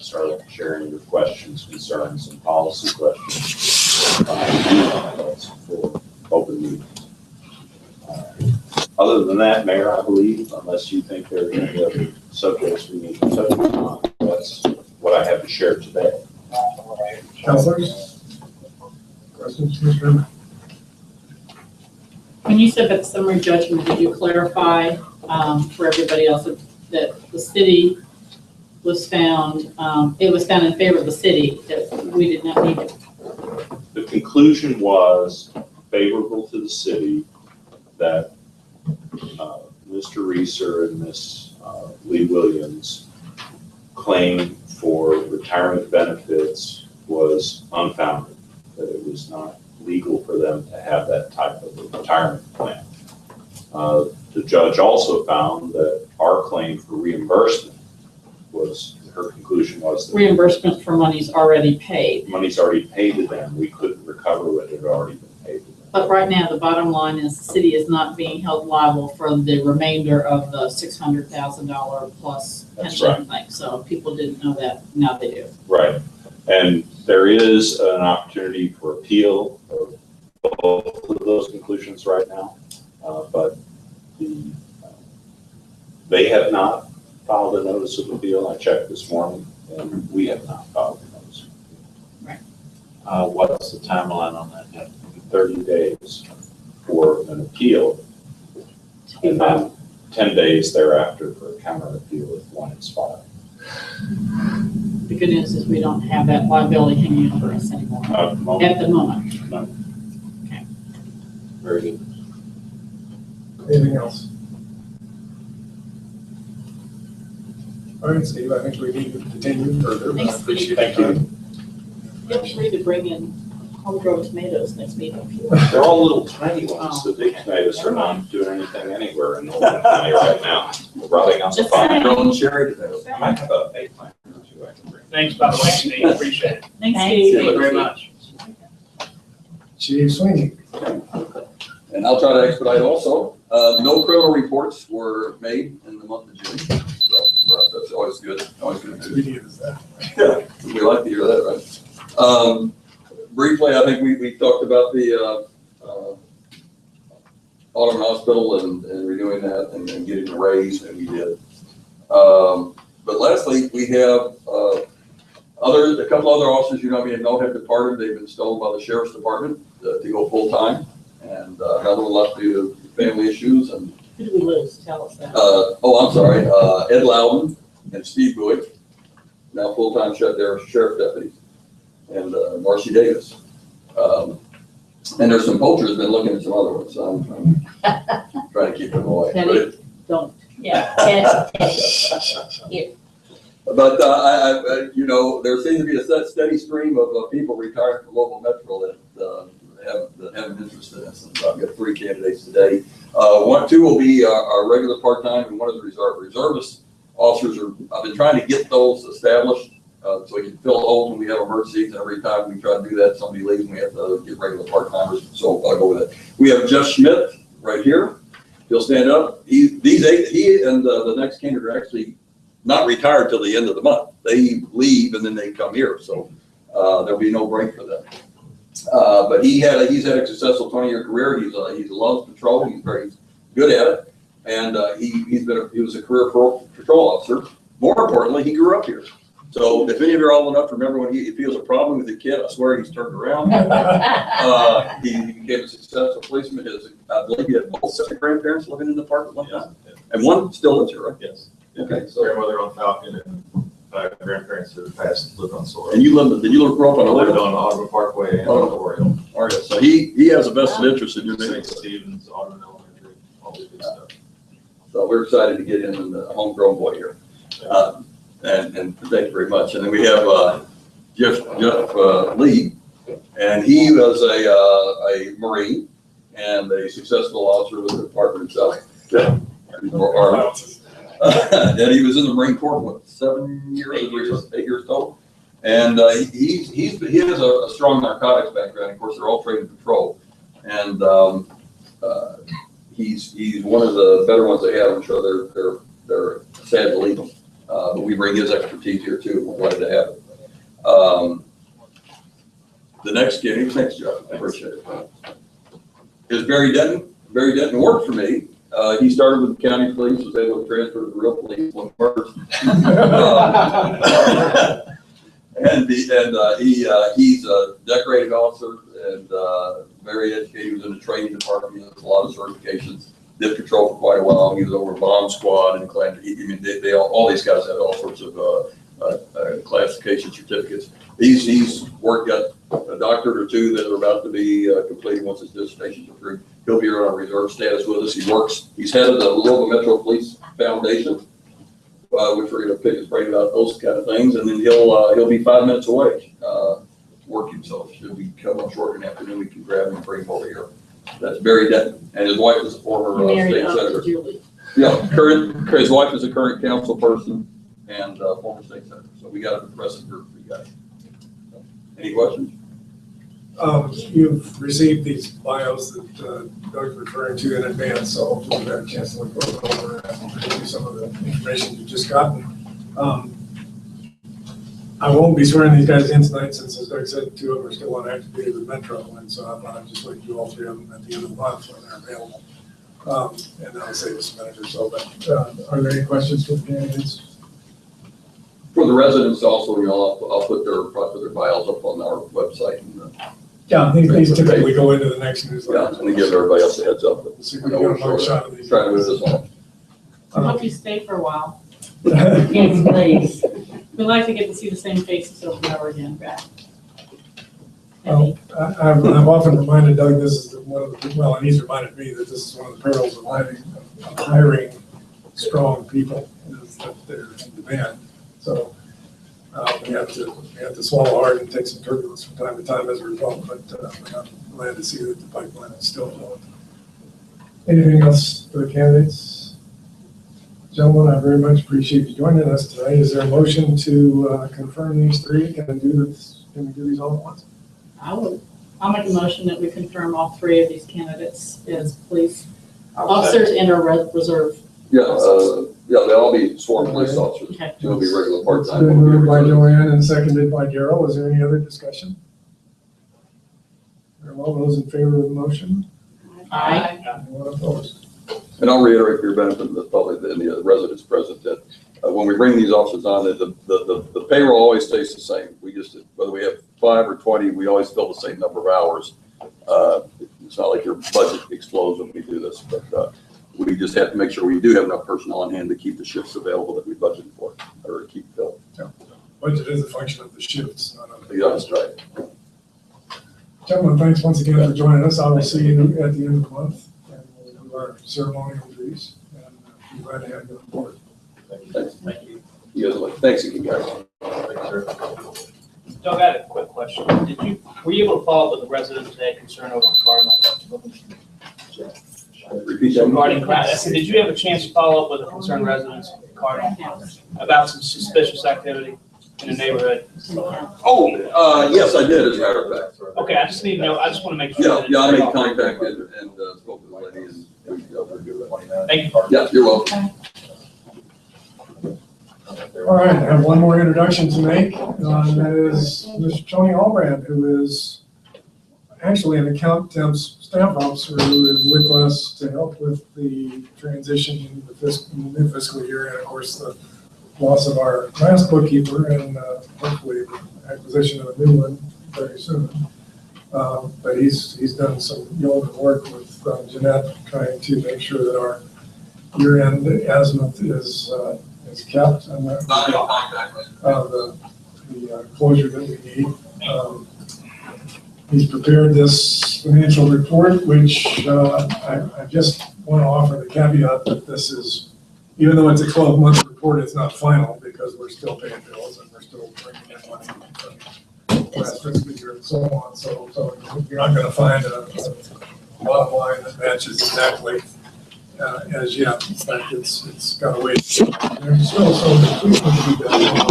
start sharing your questions, concerns, and policy questions for open meetings. Other than that, Mayor, I believe, unless you think there are any other subjects we need to touch on, that's what I have to share today. Councilors? Questions, Mr. When you said that summary judgment, did you clarify for everybody else that the city was found, it was found in favor of the city, that we did not need it? The conclusion was favorable to the city, that Mr. Reeser and Ms. Lee Williams' claim for retirement benefits was unfounded, that it was not legal for them to have that type of a retirement plan. The judge also found that our claim for reimbursement was, her conclusion was that Reimbursement for monies already paid. money's already paid to them. We couldn't recover what had already been paid to them. But right now, the bottom line is the city is not being held liable for the remainder of the $600,000 plus That's pension thing. So people didn't know that, now they do. Right. And there is an opportunity for appeal of both of those conclusions right now. But they have not filed a notice of appeal. I checked this morning, and we have not filed a notice of appeal. What's the timeline on that? 30 days for an appeal, and then 10 days thereafter for a counter appeal if one is filed. The good news is we don't have that liability hanging over us anymore At the moment, at the moment. no. Okay. Very good. Anything else? All right, Steve, I think we need to continue further, but I Thanks, appreciate Thank your you. time. Feel free to bring in homegrown tomatoes next meeting. They're all little tiny ones. The big tomatoes are not doing anything anywhere in the county right now. We're running on the Just farm. saying. Growing cherry tomatoes. I might have a plant or two I can bring. Thanks, by the way, Steve, appreciate it. Thanks, Thank Steve. you very much. Chief Sweeney. And I'll try to expedite also. No criminal reports were made in the month of June, so that's always good. Always good We news. needed that. Yeah, we like to hear that, right? Briefly, I think we talked about the Autumn Hospital and renewing that and getting a raise, and we did. But lastly, we have a couple other officers you may know have departed. They've been installed by the Sheriff's Department to go full-time, and another one left due to family issues. And Who do we lose? Tell us that. I'm sorry, Ed Loudon and Steve Buick, now full-time sheriff deputies, and Marcy Davis. And there's some poachers been looking at some other ones, so I'm trying to keep them away. Teddy, don't. Yeah. But there seems to be a steady stream of people retiring from local metro that have an interest in this. And I've got 3 candidates today. 2 will be our regular part-time, and 1 is a reservist officers. I've been trying to get those established so we can fill holes when we have emergencies. Every time we try to do that, somebody leaves and we have to get regular part-timers. So I'll go with it. We have Jeff Schmidt right here. He'll stand up. He and the next candidate are actually not retired till the end of the month. They leave and then they come here. So there'll be no break for them. But he's had a successful 20-year career. He loves patrol. He's very good at it. And he was a career patrol officer. More importantly, he grew up here. So if any of you are old enough to remember when if he was a problem with a kid, I swear he's turned around. He became a successful policeman. I believe he had both sets of grandparents living in the park at one time. And one still lives here, right? Yes. Okay. So grandmother on Falcon and grandparents who passed lived on Sawyer. And did you grow up on I lived Oriole? on Auburn Parkway and on Oriole. All right. So he has a vested interest in your name. St. Stephen's, Auburn Elementary, all the good stuff. So we're excited to get him in the homegrown boy here. And thank you very much. And then we have Jeff Lee, and he was a Marine and a successful officer with the department itself. And he was in the Marine Corps for 7 years, 8 years total. And he has a strong narcotics background. Of course, they're all trained in patrol, and he's one of the better ones they have. I'm sure they're sad to leave him. But we bring his expertise here too, we're glad to have it. The next candidate, thanks, Jeff, I appreciate it, is Barry Denton. Barry Denton worked for me. He started with the county police, was able to transfer to the real police one first. He's a decorated officer and very educated. He was in the training department. He has a lot of certifications. Did patrol for quite a while. He was over bomb squad and all these guys had all sorts of classification certificates. He's worked, got a doctorate or two that are about to be completed once his dissertation's approved. He'll be here on reserve status with us. He's head of the Louisville Metro Police Foundation, which we're going to pick his brain about those kind of things. And then he'll be 5 minutes away to work himself. Should we come up short in the afternoon, we can grab him and bring him over here. That's Barry Denton. And his wife is a former state senator. Julie. Yeah, his wife is a current council person and former state senator. So we got a impressive group for you guys. Any questions? You've received these bios that Doug's referring to in advance, so hopefully we've had a chance to look over and review some of the information you've just gotten. I won't be swearing these guys in tonight since, as Doug said, 2 of them are still on active duty with Metro, and so I'm going to just wait to do all 3 of them at the end of the month when they're available. And that'll save us a minute or so, but are there any questions for the candidates? For the residents also, I'll put their bios up on our website. And, Yeah, these typically go into the next newsletter. yeah, and give everybody else a heads up. So we got a long shot of these. Trying to move this on. I hope you stay for a while. Yes, please. We like to get to see the same faces over and over again, right? Well, I've often reminded Doug this is one of the, well, and he's reminded me that this is one of the perils of hiring strong people, is that they're in demand. So we have to swallow hard and take some turbulence from time to time as a result, but I'm glad to see that the pipeline is still flowing. Anything else for the candidates? Gentlemen, I very much appreciate you joining us tonight. Is there a motion to confirm these 3? Can we do these all at once? I'll make a motion that we confirm all 3 of these candidates as police officers and our reserve. Yeah, they'll all be sworn police officers. Okay. 2 will be regular It's part-time. been moved by Joanne and seconded by Darrell. Is there any other discussion? Are all those in favor of the motion? Aye. Anyone opposed? And I'll reiterate for your benefit of the public and the residents present that when we bring these officers on, the payroll always stays the same. We just, whether we have 5 or 20, we always fill the same number of hours. It's not like your budget explodes when we do this, but we just have to make sure we do have enough personnel on hand to keep the shifts available that we budgeted for, or to keep filled. Budget is a function of the shifts, not of the. Yeah, that's right. Gentlemen, thanks once again for joining us. I will see you at the end of the month, and we'll do our ceremonial duties, and be glad to have you on board. Thanks. Thank you. You guys, thanks again, guys. Thanks, sir. Doug, I had a quick question. Were you able to follow up with the residents that had concern over Cardinal? Repeat that. Regarding, I said, did you have a chance to follow up with the concerned residents of Cardinal about some suspicious activity in the neighborhood? Oh, yes, I did, as a matter of fact. Okay, I just need to know, I just want to make sure. Yeah, that yeah, I it's- made contact and spoke to the lady and we're good. Thank you. Yeah, you're welcome. All right, I have one more introduction to make, and that is Mr. Tony Albrand, who is actually an account temp staff officer who is with us to help with the transition in the new fiscal year, and of course, the loss of our last bookkeeper, and hopefully the acquisition of a new one very soon. But he's done some yeoman work with Jeanette, trying to make sure that our year-end azimuth is kept, and the closure that we need. He's prepared this financial report, which I just want to offer the caveat that this is, even though it's a 12-month report, it's not final because we're still paying bills and we're still bringing in money from last fiscal year and so on. So you're not going to find a bottom line that matches exactly as yet. In fact, it's got a way. There's still some completion to be done on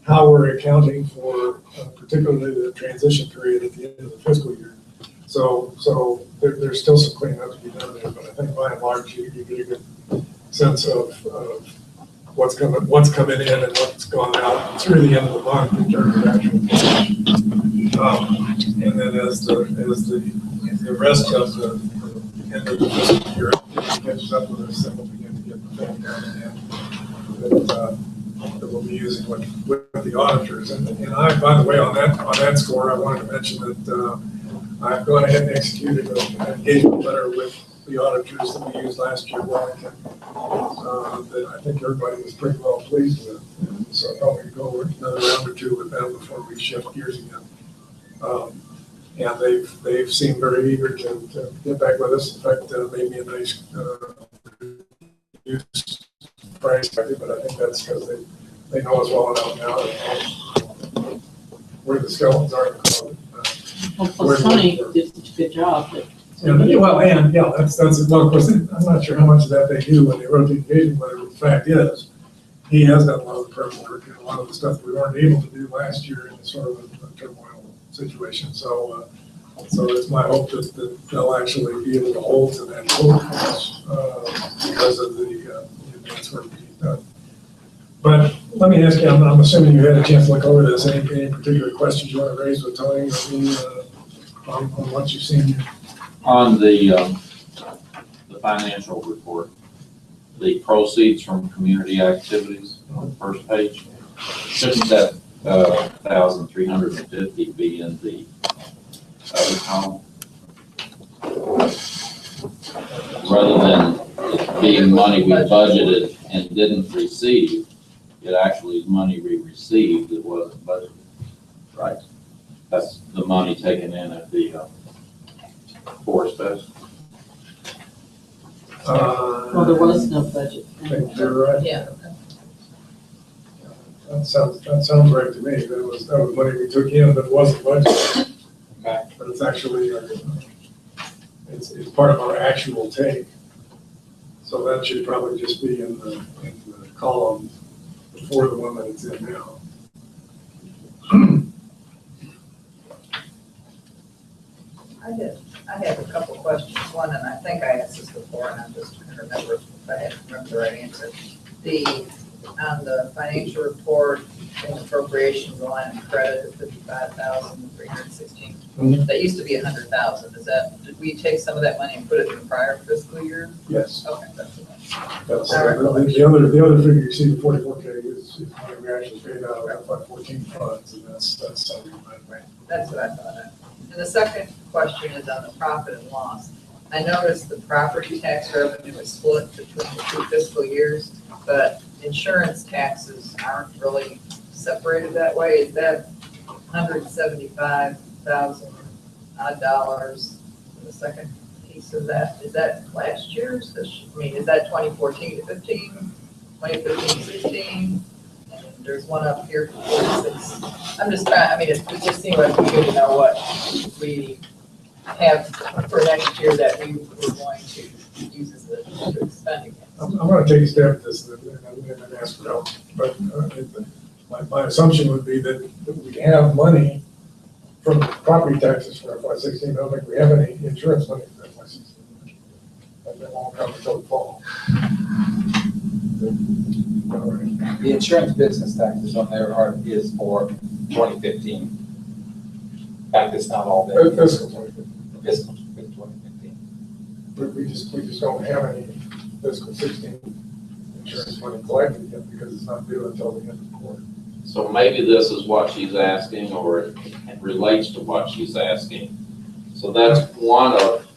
how we're accounting for particularly the transition period at the end of the fiscal year. So there's still some cleanup to be done there, but I think by and large you get a good sense of what's coming in and what's gone out through the end of the month in terms of actual cash. And then as the rest of the end of the fiscal year catches up with us, then we'll begin to get the thing down that we'll be using with the auditors. And I, by the way, on that score, I wanted to mention that I've gone ahead and executed an engagement letter with the auditors that we used last year, Wellington, that I think everybody was pretty well pleased with. And so I'm probably going to go another round or two with them before we shift gears again. And they've seemed very eager to get back with us. In fact, made me a nice price, but I think that's because they know us well enough now. Where the skeletons are in the closet. Well, plus Tony did such a good job, but. That's well, of course, I'm not sure how much of that they do when they wrote the engagement letter, but the fact is, he has done a lot of the prep work and a lot of the stuff we weren't able to do last year in sort of a turmoil situation. So it's my hope that they'll actually be able to hold to that quote because of the advance work being done. But let me ask you, I'm assuming you had a chance to look over this. Any particular questions you want to raise with Tony or me on what you've seen? On the financial report, the proceeds from community activities on the first page, shouldn't that 1,350 be in the other column? Rather than it being money we budgeted and didn't receive, it actually is money we received that wasn't budgeted. Right. That's the money taken in at the Forest Fest. Well, there was no budget. I think you're right. Yeah. That sounds right to me. That was money we took in, but it wasn't budgeted. Okay. But it's actually, it's part of our actual take. So that should probably just be in the column before the one that it's in now. I have a couple questions. One, and I think I asked this before, and I'm just trying to remember if I had remember the right answer. On the financial report, in appropriations, the line of credit is 55,316. Mhm. That used to be 100,000. Did we take some of that money and put it in the prior fiscal year? Yes. Okay, that's what That's, All right. the other figure you see, the 44K is money we actually paid out of FY14 funds, and that's something That's what I thought. And the second question is on the profit and loss. I noticed the property tax revenue is split between the two fiscal years, but insurance taxes aren't really separated that way. Is that $175,000 odd in the second piece of that? Is that last year's? Is that 2014 to 15, 2015 to 16? And there's one up here for 46. I'm just trying, it just seemed like we good to know what we have for next year that we were going to use as the spending. I'm going to take a stab at this and then ask for help. But my assumption would be that we have money from property taxes for FY16. I don't think we have any insurance money for FY16. And that won't come until the fall. All right. The insurance business taxes on there is for 2015. In fact, it's not all there. Fiscal 2015. Fiscal 2015. But we just don't have any fiscal 16 insurance money collected yet because it's not due until the end of the quarter. So maybe this is what she's asking, or it relates to what she's asking. So that's one of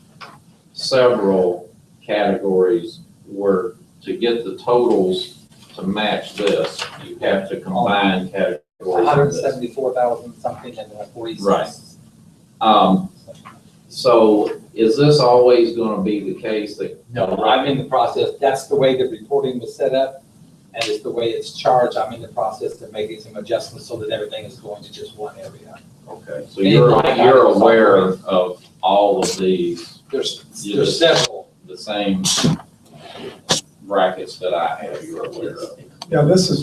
several categories where to get the totals to match this, you have to combine categories. 174,000 something and 46. Right. So is this always going to be the case that? No, I'm in the process. That's the way the reporting was set up, and it's the way it's charged. I'm in the process of making some adjustments so that everything is going to just one area. Okay, so you're aware of all of these. There's several. The same brackets that I have, you're aware of. Yeah, this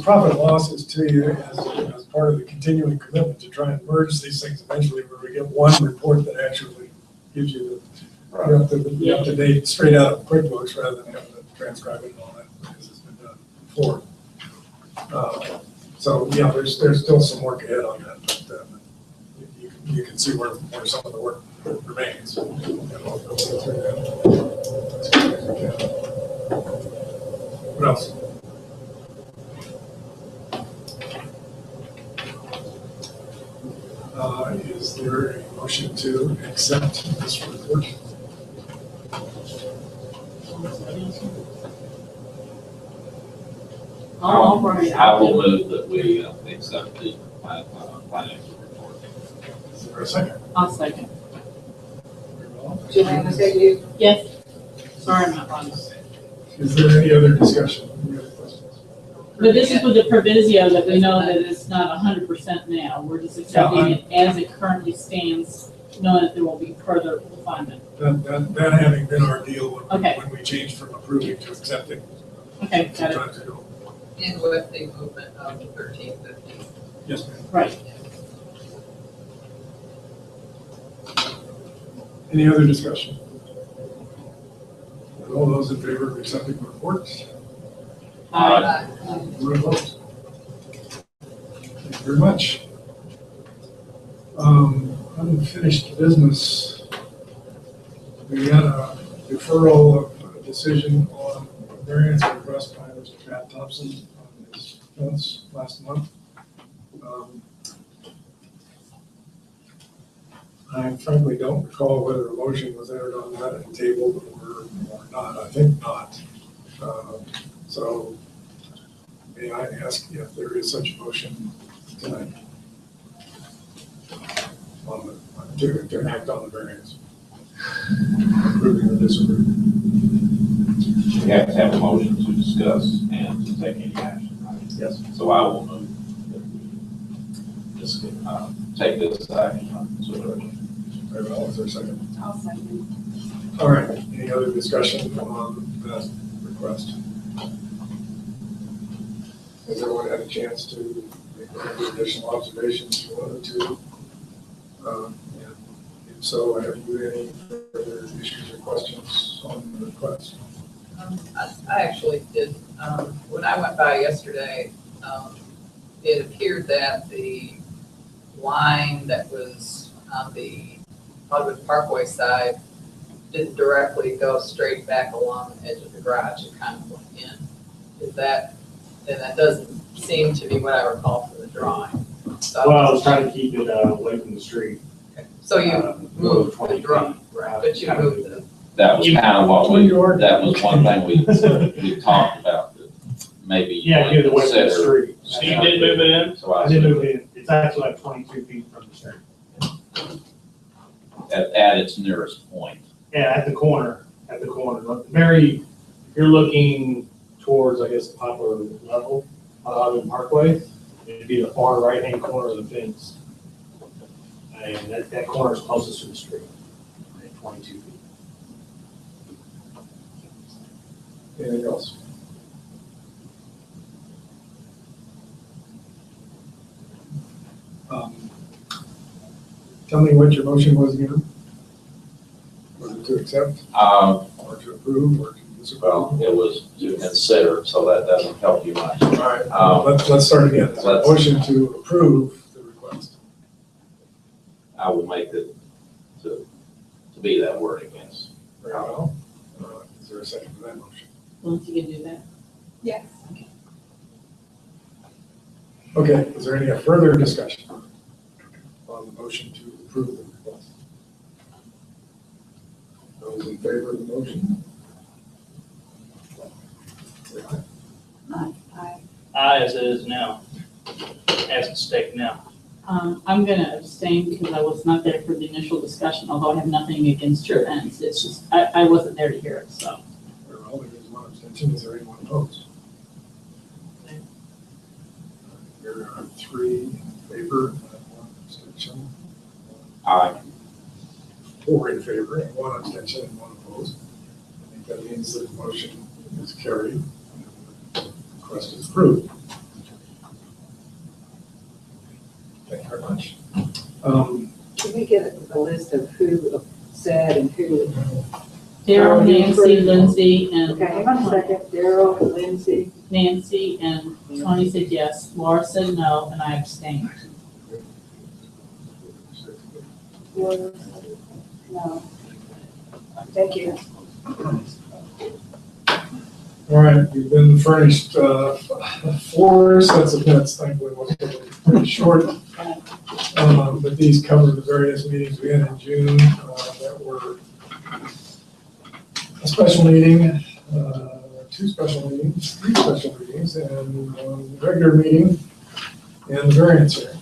profit and loss is to you as part of the continuing commitment to try and merge these things eventually where we get one report that actually gives you the up-to-date, straight out of QuickBooks rather than having to transcribe it and all that, because it's been done. report. So, yeah, there's still some work ahead on that, but you can see where some of the work remains. And we'll go through that. What else? Is there a motion to accept this report? I'll bring it I up. will move that we accept the financial report. Is there a second? I'll second. Joanna, say you, Yes. Sorry, I'm not on. Is there any other discussion? Any other questions? But this is with the proviso that we know that it's not 100% now. We're just accepting it as it currently stands, knowing that there will be further refinement. That having been our deal Okay. when we changed from approving to accepting Okay, some got it. time ago. in with the movement of the 1350. Yes, ma'am. Right. Any other discussion? All those in favor of accepting the reports? Aye. We're opposed. Thank you very much. Unfinished business. We had a deferral of a decision on a variance request by Mr. Pat Thompson on his fence last month. I frankly don't recall whether a motion was entered on that and tabled or not. I think not. So may I ask if there is such a motion tonight? To act on the variance? Approving or disapproving? We have to have a motion to discuss and to take any action. Right? Yes. So I will move that we just take this action on consideration. Very well, is there a second? I'll second. All right, any other discussion on that request? Has everyone had a chance to make any additional observations you wanted to? And if so, have you any further issues or questions on the request? I actually did, when I went by yesterday, it appeared that the line that was on the Hardwood Parkway side didn't directly go straight back along the edge of the garage, it kind of went in. Is that, and that doesn't seem to be what I recall from the drawing. So Well, I was trying to keep it away from the street. So you moved the 20 drawing, feet. right, but you moved the, That was kind of what we, 20 yard. that was one thing we talked about, that maybe. you Yeah, would get it away from the consider. street. So you did move it in? So I I did said, move it in. It's actually like 22 feet from the street. at its nearest point. Yeah, at the corner. Very, if you're looking towards, I guess, the Poplar level on the Parkway, it'd be the far right-hand corner of the fence. And that corner is closest to the street, at 22 feet. Anything else? Tell me what your motion was again? Was it to accept or to approve or to disapprove? Well, it was to consider, so that doesn't help you much. All right, let's start again. Is there a motion to approve the request? I will make it to be that wording, yes. Very well. Is there a second to that motion? Once you can do that. yes. Okay, is there any further discussion on the motion to approve the request? Those in favor of the motion? Say aye. As it is now, as it's stated now. I'm going to abstain because I was not there for the initial discussion, although I have nothing against your ends. It's just, I wasn't there to hear it, so. Very well, there is one abstention. Is there anyone opposed? There are 3 in favor and 1 abstention. Aye. 4 in favor and 1 abstention and 1 opposed. I think that means that the motion is carried and the request is approved. Thank you very much. Can we get a list of who said and who Daryl, Nancy, Lindsay, and. Okay, hang on a second. Daryl, Lindsay. Nancy and Tony said yes, Laura said no, and I abstained. No. Thank you. All right, you've been furnished 4 sets of minutes, thankfully, most of them pretty short. But these cover the various meetings we had in June that were a special meeting, 2 special meetings, 3 special meetings, and 1 regular meeting, and the variance hearing.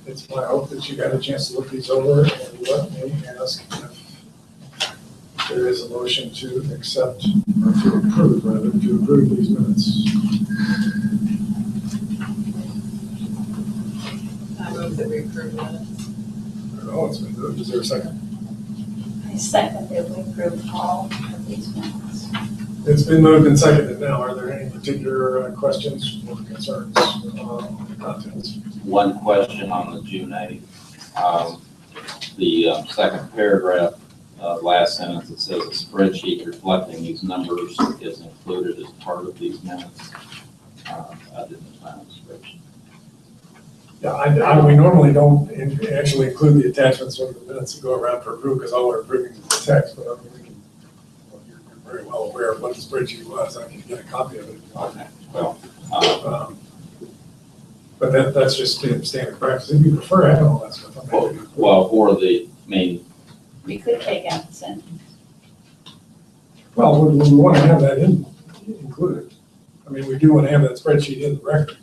It's my hope that you got a chance to look these over and let me ask if there is a motion to accept, or to approve, rather, to approve these minutes. I move that we approve minutes. I don't know, it's been moved. Is there a second? I second that we approve all of these minutes. It's been moved and seconded now. Are there any particular questions or concerns on the contents? One question on the June 8th. The second paragraph, last sentence, it says a spreadsheet reflecting these numbers is included as part of these minutes. I didn't find a spreadsheet. Yeah, we normally don't actually include the attachments when the minutes that go around for approval, because all we're approving is the text, but I mean, we can, well, you're very well aware of what the spreadsheet was. I can get a copy of it. Okay, well, But that's just standard practice. If you prefer, I have all that stuff. I'm happy to- well, for the main, We could take out the sentence. Well, we want to have that included. I mean, we do want to have that spreadsheet in the record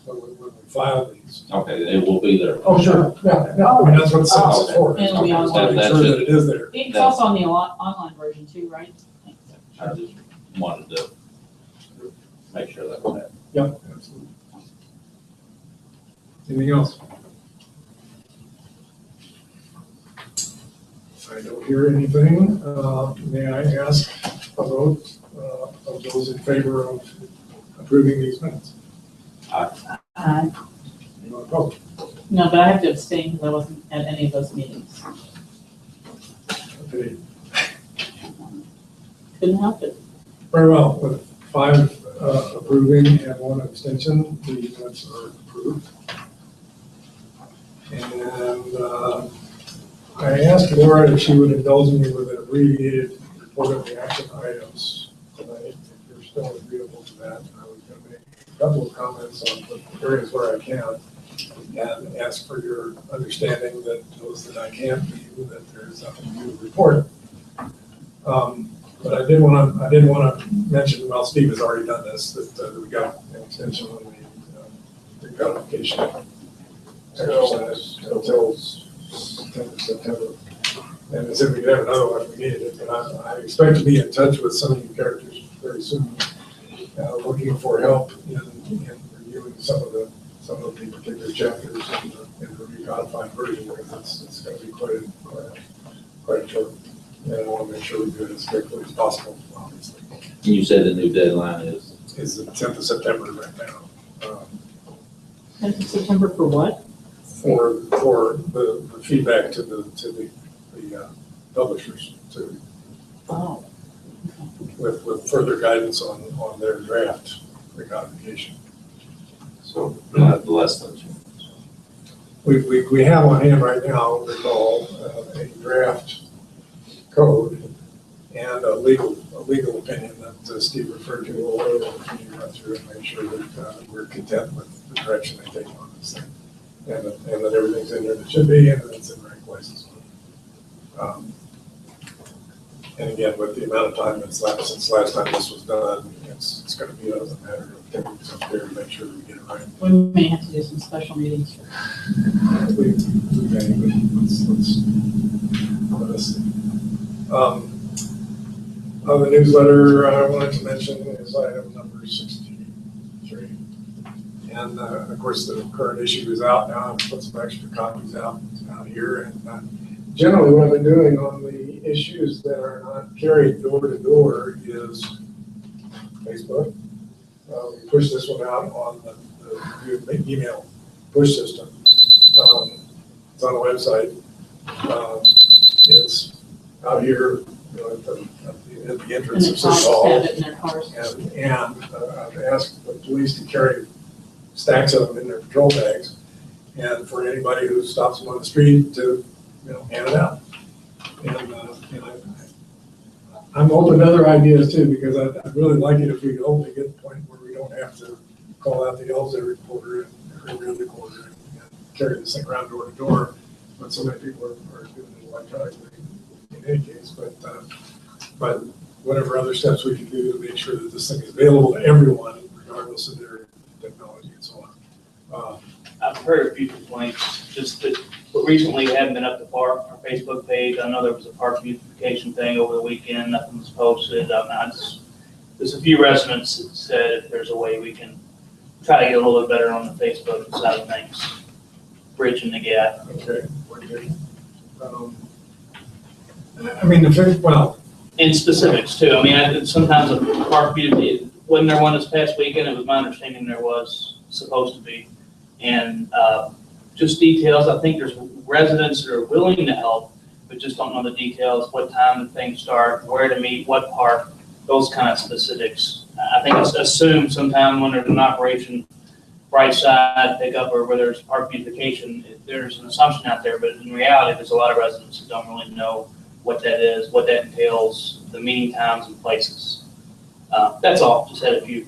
when we file these. okay, it will be there. Oh, sure, yeah, I mean, that's what the sentence is for. And it'll be Just to online. make sure that it is there. It's also on the online version too, right? I just wanted to make sure that was Yep, absolutely. Anything else? I don't hear anything. May I ask a vote of those in favor of approving these minutes? Anyone opposed? No, but I have to abstain because I wasn't at any of those meetings. Okay. Couldn't help it. Very well, with 5 approving and 1 abstention, the minutes are approved. And I asked Laura if she would indulge me with an abbreviated report of the action items tonight. If you're still agreeable to that, I was going to make a couple of comments on the areas where I can and ask for your understanding that those that I can't do, that there's nothing new to report. But I did want to mention, well, Steve has already done this, that we got an extension on the recodification exercise until September. And as if we could have another one if we needed it, but I expect to be in touch with some of you characters very soon, looking for help in reviewing some of the particular chapters in the recodified version, because it's going to be quite short. And I want to make sure we do it as quickly as possible, obviously. You said the new deadline is? It's the 10th of September right now. 10th of September for what? For the feedback to the publishers Oh. with further guidance on their draft recodification. So less than 2 months. We have on hand right now, recall, a draft code and a legal opinion that Steve referred to a little earlier. Can you run through and make sure that we're content with the direction they take on this thing? And that everything's in there that should be, and that it's in the right places. And again, with the amount of time that's lapsed since last time this was done, it's going to be a matter of taking some care to make sure that we get it right. We may have to do some special meetings. We may, but let's see. On the newsletter, I wanted to mention is item number 63. And of course, the current issue is out now. I've put some extra copies out here. And generally what I've been doing on the issues that are not carried door to door is Facebook. We push this one out on the email push system. It's on the website. It's out here you know, at the And entrance the of City cops Hall. have it in their cars. And I've asked the police to carry stacks of them in their patrol bags, and for anybody who stops them on the street to, you know, hand it out. And, I'm open to other ideas too, because I'd really like it if we could hopefully get to the point where we don't have to call out the elves every quarter and every other quarter and carry this thing around door to door, but so many people are doing it electronically in any case, but whatever other steps we can do to make sure that this thing is available to everyone, regardless of their technology and so on. I've heard a few complaints, just that recently hadn't been up to park, our Facebook page. I know there was a park beautification thing over the weekend, nothing was posted. There's a few residents that said if there's a way we can try to get a little bit better on the Facebook side of things, bridging the gap. Okay. I mean, well, In specifics too, I mean, sometimes a park beauty, wasn't there one this past weekend? It was my understanding there was supposed to be. And just details, I think there's residents that are willing to help, but just don't know the details, what time the things start, where to meet, what park, those kind of specifics. I think it's assumed sometime when there's an operation, Bright Side pickup, or where there's park beautification, there's an assumption out there, but in reality, there's a lot of residents who don't really know what that is, what that entails, the meeting times and places. That's all, just had a few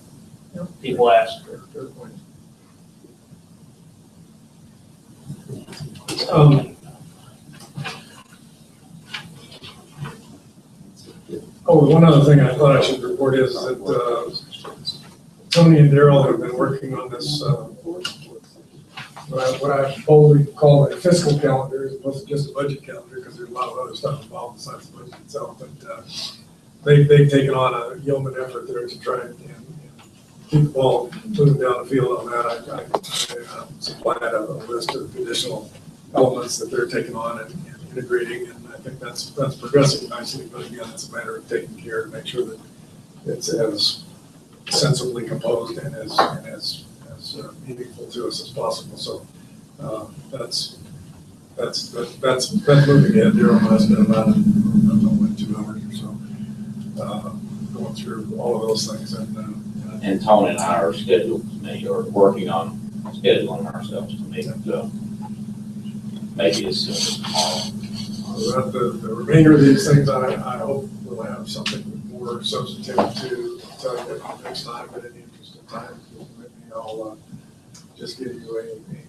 people ask. fair point. One other thing I thought I should report is that Tony and Daryl have been working on this, what I boldly call a fiscal calendar, as opposed to just a budget calendar, because there's a lot of other stuff involved besides the budget itself. But they've taken on a yeoman effort there to try and keep the ball moving down the field on that. I supplied a list of additional elements that they're taking on and integrating, and I think that's progressing nicely. But again, it's a matter of taking care to make sure that it's as sensibly composed and as meaningful to us as possible. So that's moving ahead. Daryl and I spent about, I don't know, 2 hours or so going through all of those things. And Tony and I are scheduled to meet, or working on scheduling ourselves to meet, maybe as soon as tomorrow. The remainder of these things, I hope we'll have something more substantive to tell you next time, but in the interest of time, I'll just give you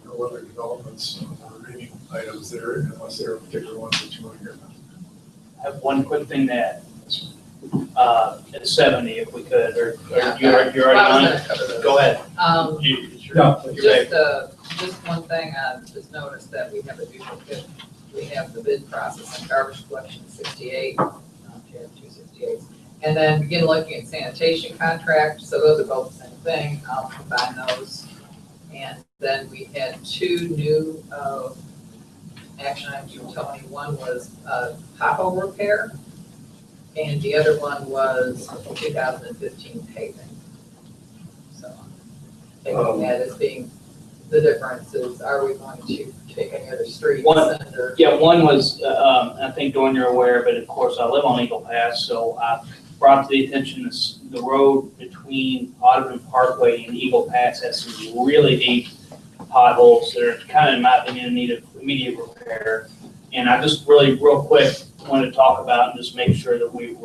no other developments on the remaining items there, unless there are particular ones that you want to hear about. I have one quick thing to add. At 70, if we could, or you're already on it? Go ahead. Just one thing, I just noticed that we have a duplicate. We have the bid process and garbage collection 68, you have 268s. And then begin looking at sanitation contract, so those are both the same thing, I'll combine those. And then we had 2 new action items from Tony. One was pothole repair, and the other one was 2015 paving. So taking that as being the difference is, are we going to take any other streets? One was, I think Dawn, you're aware, but of course I live on Eagle Pass, so I brought to the attention the road between Audubon Parkway and Eagle Pass has some really deep potholes that are kind of, in my opinion, in need of immediate repair. And I just really, real quick, wanted to talk about and just make sure that we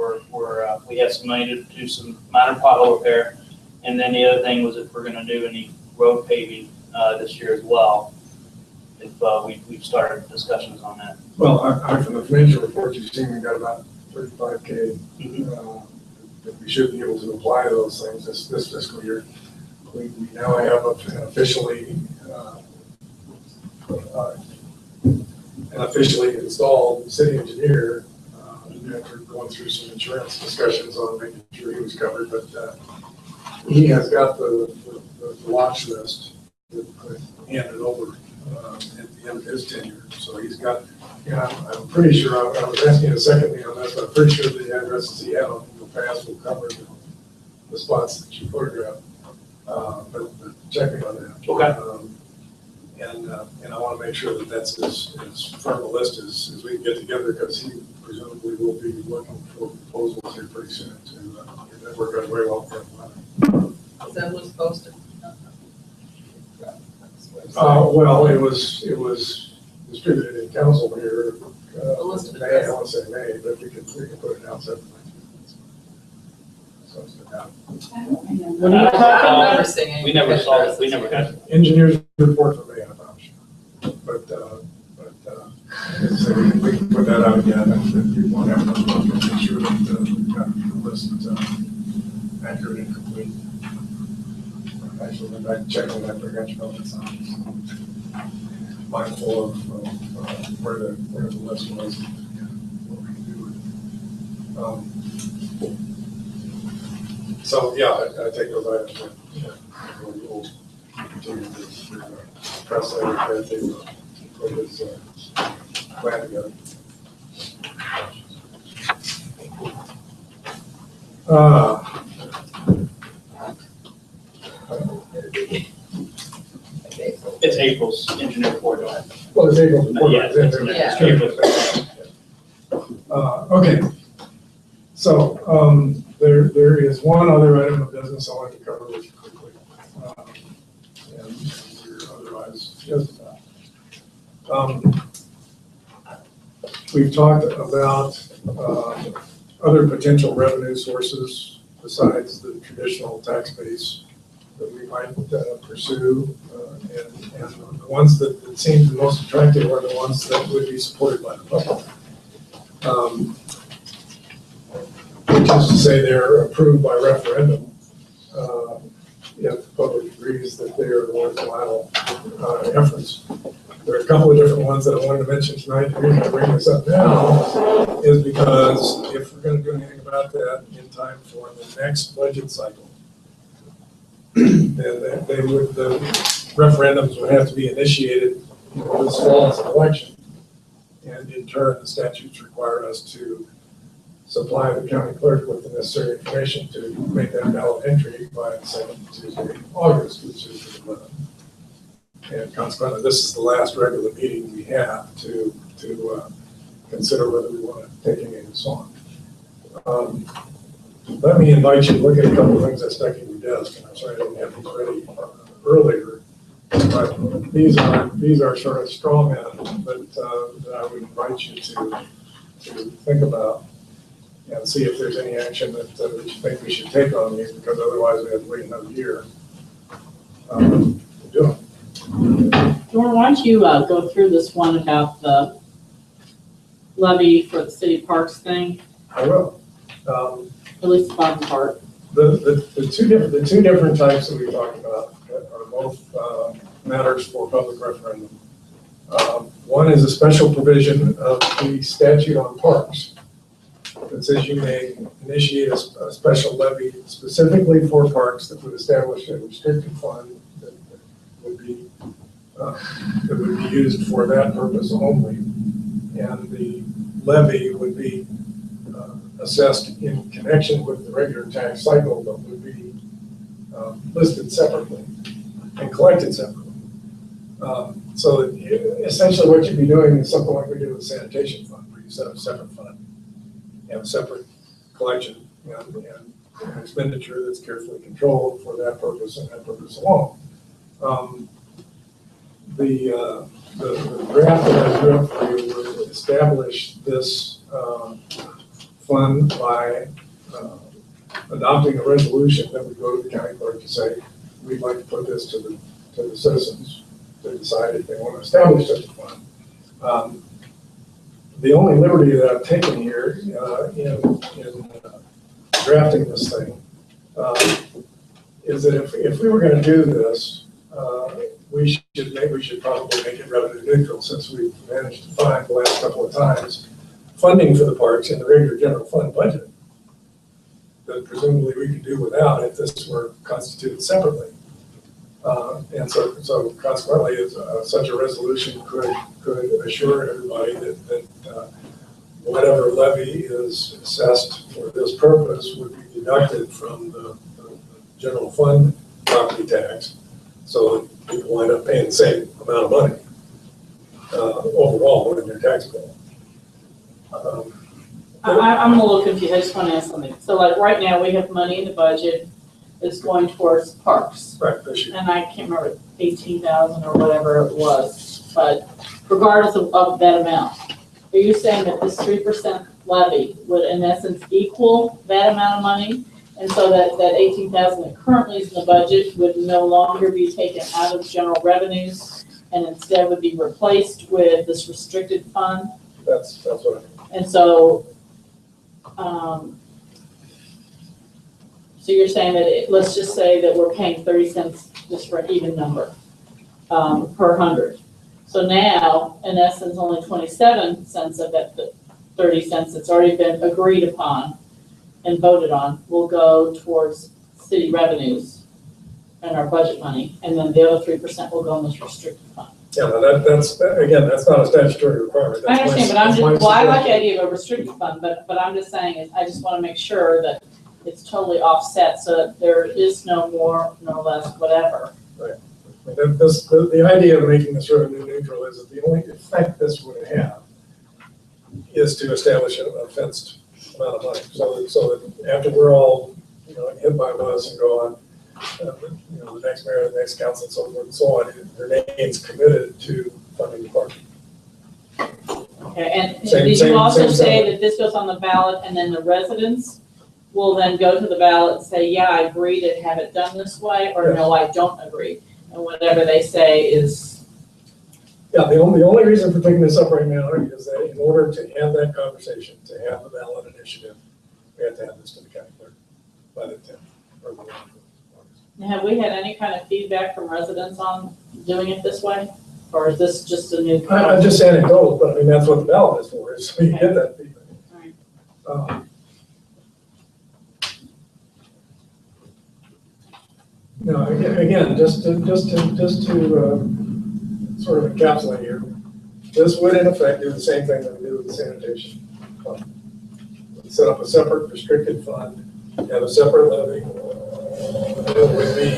had some money to do some minor pothole repair. And then the other thing was if we're going to do any road paving this year as well, if we've started discussions on that. Well, from the financial report you've seen, we got about 35K that we should be able to apply to those things this fiscal year. We now have an officially installed city engineer after going through some insurance discussions on making sure he was covered, but he has got the watch list handed over at the end of his tenure. So he's got, I'm pretty sure, I was asking a second thing on this, but I'm pretty sure the addresses he had on the past will cover the spots that you photographed. But check me on that. Okay. And and I want to make sure that that's as firm a list as we can get together, because he presumably will be looking for proposals here pretty soon to get that work out very well for him. Is that what's posted? Well, it was distributed in council here, A list of May, I want to say May, but we can put it out separately. So it's out. What are you I talking don't about? remember seeing any. We never saw it, we never got it. Engineers report for May, I'm not sure. But so we can put that out again, and if you want to have another look, and make sure that we've got the list accurate and complete. Actually, went back and checked on that prevention of it, so mindful of where the list was, and what we can do with it. So, yeah, I take those items, and we'll continue to press that, put his plan together. It's April's engineer report, do I? Well, it's April. Yeah, it's April. Okay. So, there is one other item of business I want to cover with you quickly. And you're otherwise just we've talked about other potential revenue sources besides the traditional tax base that we might pursue, and the ones that seem the most attractive are the ones that would be supported by the public. Which is to say they're approved by referendum, if the public agrees that they are worthwhile efforts. There are a couple of different ones that I wanted to mention tonight. The reason I bring this up now is because if we're going to do anything about that in time for the next budget cycle, then the referendums would have to be initiated this fall's election. And in turn, the statutes require us to supply the county clerk with the necessary information to make that ballot entry by the second Tuesday of August, which is the 11th. And consequently, this is the last regular meeting we have to consider whether we want to take any of this on. Let me invite you to look at a couple of things I stuck in your desk, and I'm sorry I didn't have these ready earlier. But these are sort of straw men that I would invite you to think about and see if there's any action that you think we should take on these, because otherwise we have to wait another year to do it. Dora, why don't you go through this one about the levy for the city parks thing, I will. at least the bottom part? The two different types that we talked about are both matters for public referendum. One is a special provision of the statute on parks that says you may initiate a special levy specifically for parks that would establish a restricted fund that would be used for that purpose only, and the levy would be assessed in connection with the regular tax cycle, but would be listed separately and collected separately. So essentially what you'd be doing is something like we do with the sanitation fund, where you set up a separate fund and a separate collection and an expenditure that's carefully controlled for that purpose and that purpose alone. The draft that I drew up for you would establish this fund by adopting a resolution that would go to the county clerk to say, we'd like to put this to the citizens to decide if they want to establish such a fund. The only liberty that I've taken here in drafting this thing is that if we were going to do this, we should probably make it revenue neutral, since we've managed to find the last couple of times funding for the parks in the regular general fund budget that presumably we could do without if this were constituted separately. And so consequently, such a resolution could assure everybody that whatever levy is assessed for this purpose would be deducted from the general fund property tax, so that people wind up paying the same amount of money. overall in your tax bill. I'm a little confused, I just want to ask something. So like right now, we have money in the budget that's going towards parks. Right, this year. And I can't remember, 18,000 or whatever it was, but regardless of that amount, are you saying that this 3% levy would in essence equal that amount of money? And so that 18,000 that currently is in the budget would no longer be taken out of general revenues and instead would be replaced with this restricted fund? That's what I mean. And so, so you're saying that, let's just say that we're paying 30 cents just for an even number, per 100. So now, in essence, only 27 cents of that 30 cents that's already been agreed upon and voted on will go towards city revenues and our budget money, and then the other 3% will go in this restricted fund. Yeah, but that's, again, that's not a statutory requirement. I That's understand, my- but I'm just, that's my well, I like the suggestion. idea of a restricted fund, but I'm just saying is, I just want to make sure that it's totally offset, so that there is no more, no less, whatever. The idea of making this revenue neutral is that the only effect this would have is to establish a fenced amount of money, so that after we're all, hit by a bus and go on, the next mayor, the next council, and so forth and so on, their name's committed to funding the park. Okay, and Same- did same- you also same say setup. that this goes on the ballot and then the residents will then go to the ballot and say, yeah, I agree to have it done this way, or no, I don't agree? And whatever they say is, Yeah, the only reason for picking this up right now is that in order to have that conversation, to have the ballot initiative, we have to have this to the county clerk by the 10th or the 11th of August. have we had any kind of feedback from residents on doing it this way? Or is this just a new? I'm just anecdotal, but I mean, that's what the ballot is for, is so you get that feedback. Alright. No, again, just to sort of encapsulate here, this would in effect do the same thing that we do with the sanitation fund. Set up a separate restricted fund, have a separate levy. It would be,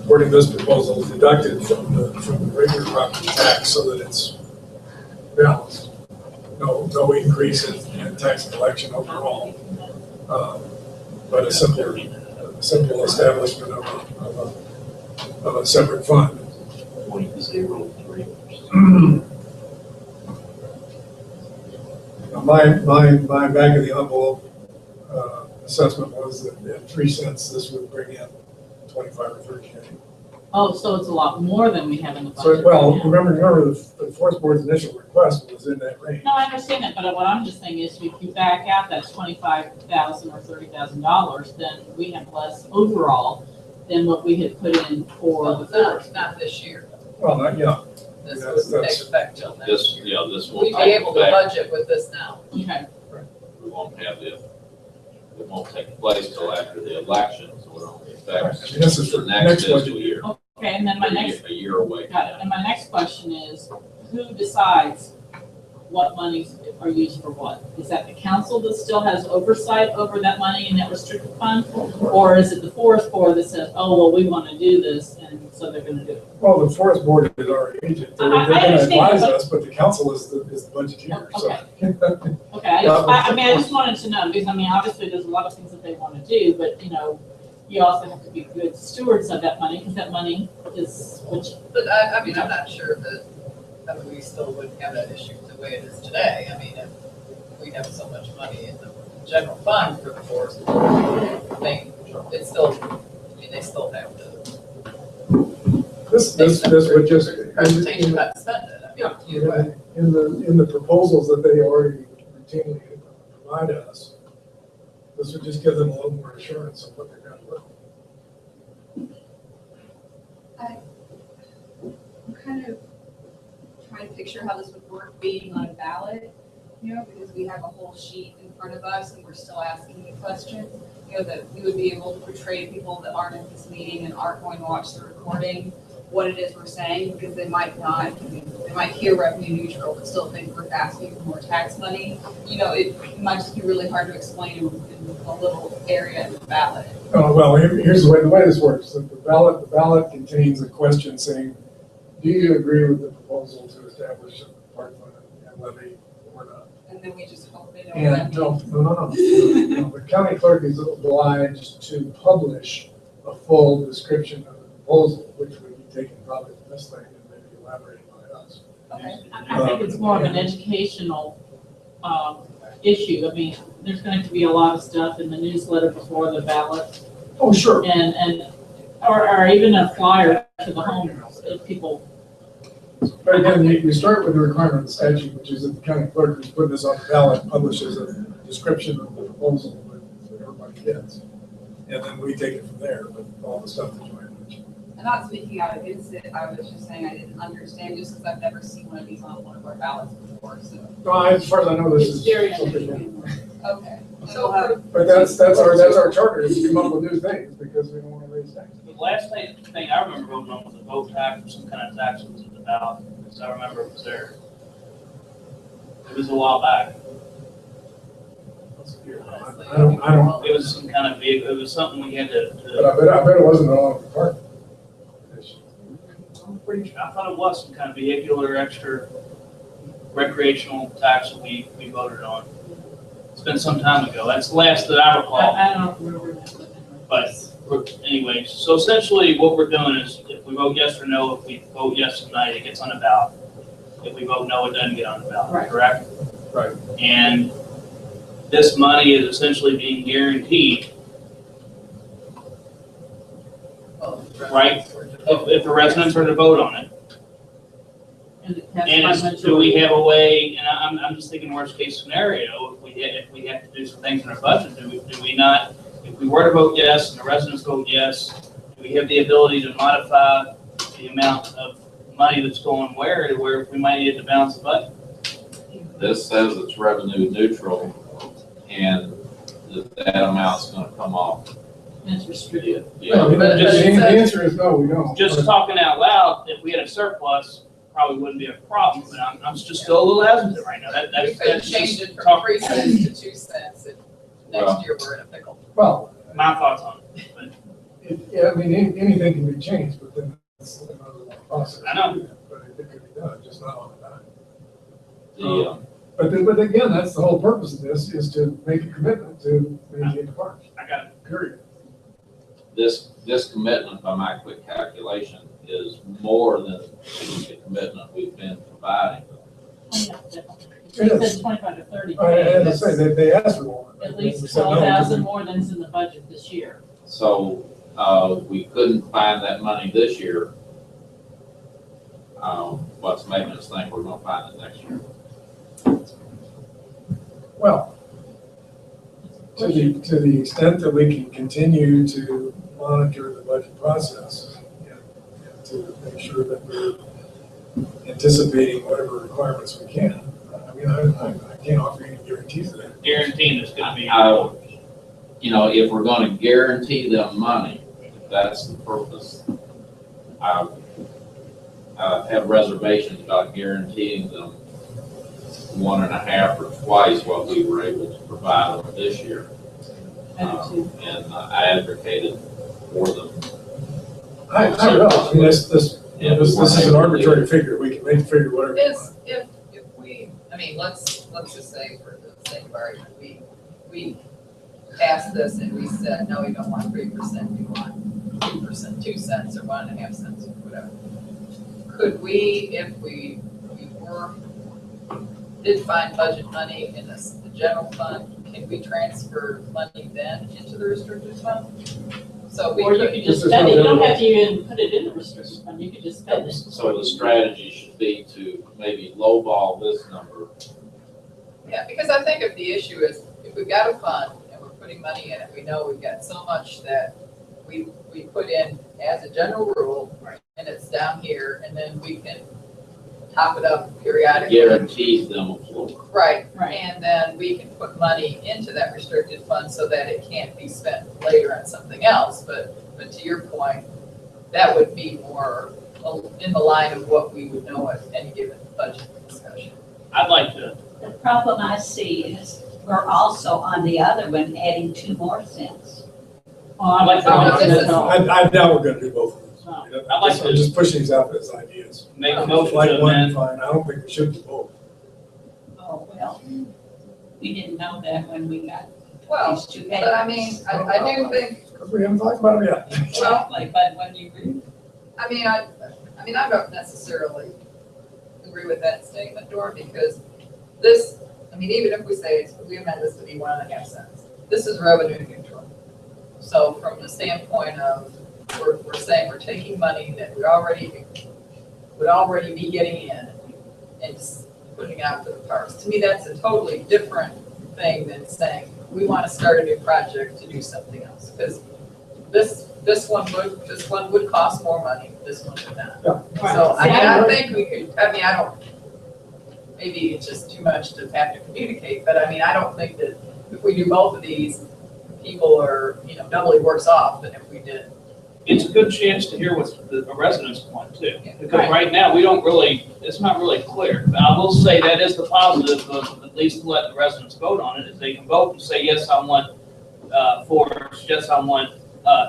according to this proposal, deducted from the regular property tax so that it's balanced. No increase in tax collection overall, but a simple establishment of a separate fund. 0.03%. My back of the envelope assessment was that at 3 cents, this would bring in 25 or 30 K. Oh, so it's a lot more than we have in the budget. So, well, right now. remember the forest board's initial request was in that range. No, I understand that, but what I'm just saying is if you back out that $25,000 or $30,000, then we have less overall than what we had put in for Well, the it's not, forest. not this year. Well, yeah, This That's- would take that's- effect till next This, year. this will We'd be take able to effect. budget with this now. Okay, We won't have it won't take place till after the election, so it only affects I mean, this is for the next next fiscal budget. year. okay, and then my next, A year away. got it, and my next question is, who decides what monies are used for what? Is that the council that still has oversight over that money in that restricted fund? Or is it the forest board that says, oh, well, we want to do this, and so they're gonna do it? well, the forest board is our agent. They're I going to understand, advise but- us, but the council is the budgeteer, so. Okay, I just wanted to know, because I mean, obviously, there's a lot of things that they want to do, but, you also have to be good stewards of that money, because that money is, which, But I mean, I'm not sure that, we still wouldn't have that issue the way it is today. I mean, if we have so much money in the general fund for the forest thing, it's still, I mean, they still have to. This would just, Presentation about to spend it. I mean, either way. in the proposals that they already routinely provide us, this would just give them a little more assurance of what they're going to do. I'm kind of trying to picture how this would work being on a ballot, because we have a whole sheet in front of us and we're still asking the questions, that we would be able to portray to people that aren't at this meeting and aren't going to watch the recording what it is we're saying, because they might not, they might hear revenue neutral but still think we're asking for more tax money. It might just be really hard to explain in a little area in the ballot. Well, here's the way this works. The ballot contains a question saying, do you agree with the proposal to establish a park fund and levy or not? And then we just hope they know And what. no. The county clerk is obliged to publish a full description of the proposal, which would be taken probably from this thing and maybe elaborated by us. Okay. I think it's more of an educational, issue. I mean, there's going to be a lot of stuff in the newsletter before the ballot Oh, sure. or even a flyer to the homes if people. But again, you start with the requirement of the statute, which is that the county clerk who's putting this on the ballot publishes a description of the proposal that everybody gets. And then we take it from there with all the stuff that Joanne mentioned. I'm not speaking out against it, I was just saying I didn't understand, just because I've never seen one of these on one of our ballots before, so. No, as far as I know, this It's is very something. unusual. Okay. So how- But that's our charter, is to come up with new things because we don't want to raise taxes. The last thing I remember voting on was a vote tax or some kind of tax that was in the ballot, because I remember it was there. It was a while back. I don't, It was some kind of vehicle, it was something we had but I bet it wasn't all the park. I'm pretty sure, I thought it was some kind of vehicular extra recreational tax that we voted on. It's been some time ago. That's the last that I recall. I don't remember that. But anyways, so essentially what we're doing is if we vote yes or no, if we vote yes tonight, it gets on the ballot. If we vote no, it doesn't get on the ballot, Right. correct? Right. And this money is essentially being guaranteed, right? If the residents are to vote on it. And it passed And by do we majority. have a way, and I'm just thinking worst case scenario, if we have to do some things in our budget, do we not, if we were to vote yes and the residents vote yes, do we have the ability to modify the amount of money that's going where if we might need to balance the budget? This says it's revenue neutral and that amount's gonna come off. It's restricted. Yeah, I mean, But- the but it says- answer is no, we don't. Just talking out loud, if we had a surplus, probably wouldn't be a problem, but I'm just still a little hesitant right now. We That's could change just it from talk, 3 cents to 2 cents, and Well- next year we're in a pickle. Well, my thoughts on it. But yeah, I mean, anything can be changed, but then it's another process. I know. But it could be done, just not on a dime. The, But again, that's the whole purpose of this, is to make a commitment to maintain the park, I got it. period. this commitment, by my quick calculation, is more than the commitment we've been providing. It says 25 to 30. As I say, they asked for more. At We least said no, 12,000 more than is in the budget this year. So, we couldn't find that money this year. What's making us think we're gonna find it next year? Well, to the extent that we can continue to monitor the budget process and to make sure that we're anticipating whatever requirements we can. I mean, I can't offer any guarantees of that. Guaranteeing it's gonna be. You know, if we're gonna guarantee them money, if that's the purpose, I have reservations about guaranteeing them 1.5 or twice what we were able to provide them this year. And I advocated for them. I will, I mean, this is an arbitrary figure, we can make the figure whatever we want. If we, I mean, let's just say for the sake of argument, we passed this and we said, no, we don't want 3%, we want 2%, 2 cents or 1.5 cents or whatever. Could we, if we did find budget money in the general fund, can we transfer money then into the restricted fund? So we Or you could, could just spend it. You don't have to even put it in the restricted fund. You could just spend it. So the strategy should be to maybe lowball this number. yeah, because I think if the issue is, if we've got a fund and we're putting money in it, we know we've got so much that we put in as a general rule, and it's down here, and then we can top it up periodically. Guarantees them a floor. Right, Right. and then we can put money into that restricted fund so that it can't be spent later on something else, but to your point, that would be more in the line of what we would know at any given budget discussion. I'd like to, The problem I see is we're also on the other one adding 2 more cents. Well, I'd like to. Oh, no, this is- I doubt we're gonna do both of those. I'd like I'm just pushing these out as ideas. Make a motion Like to one, amend. fine, I don't think we should do both. Oh, well, we didn't know that when we got Well, these two but I mean, I do think, Because we haven't talked about it yet. well, Exactly, but when you read, I don't necessarily agree with that statement, Dora, because this, even if we say we amend this to be 1.5 cents, this is revenue neutral. So from the standpoint of, we're saying we're taking money that would already be getting in and just putting it out to the parks. To me, that's a totally different thing than saying, we want to start a new project to do something else. Because this one would cost more money, this one would not. Yeah. So, I think we could, maybe it's just too much to have to communicate, but I don't think that if we do both of these, people are, doubly worse off than if we did. It's a good chance to hear what the residents want too. Because Right. right now, it's not really clear. But I will say that is the positive of at least let the residents vote on it, is they can vote and say, yes, I want forest, yes, I want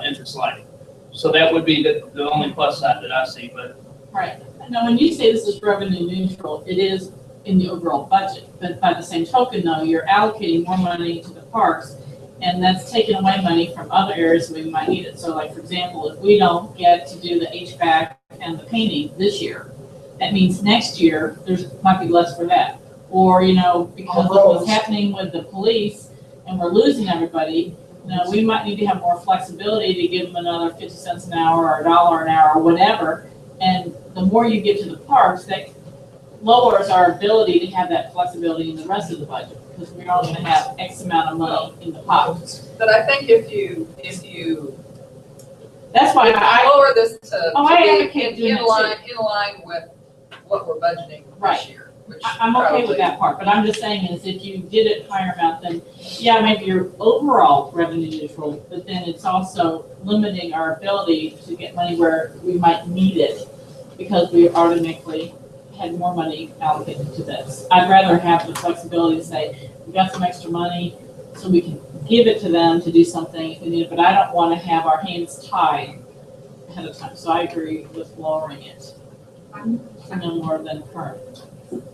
entrance lighting. So that would be the only plus side that I see, but Right. Now, when you say this is revenue neutral, it is in the overall budget. But by the same token, though, you're allocating more money to the parks, and that's taking away money from other areas we might need it. So like, for example, if we don't get to do the HVAC and the painting this year, that means next year, might be less for that. Or, because of what's happening with the police, and we're losing everybody, we might need to have more flexibility to give them another 50 cents an hour or $1 an hour or whatever. And the more you give to the parks, that lowers our ability to have that flexibility in the rest of the budget, because we're only gonna have X amount of money in the pot. But I think if you That's why lower this to Oh, I be advocate doing in that line with what we're budgeting Right. this year, which I'm okay probably- with that part, but I'm just saying is if you did it higher amount, then yeah, maybe you're overall revenue neutral, but then it's also limiting our ability to get money where we might need it, because we automatically had more money allocated to this. I'd rather have the flexibility to say, we got some extra money, so we can give it to them to do something if we need it, but I don't want to have our hands tied ahead of time, so I agree with lowering it to no more than current.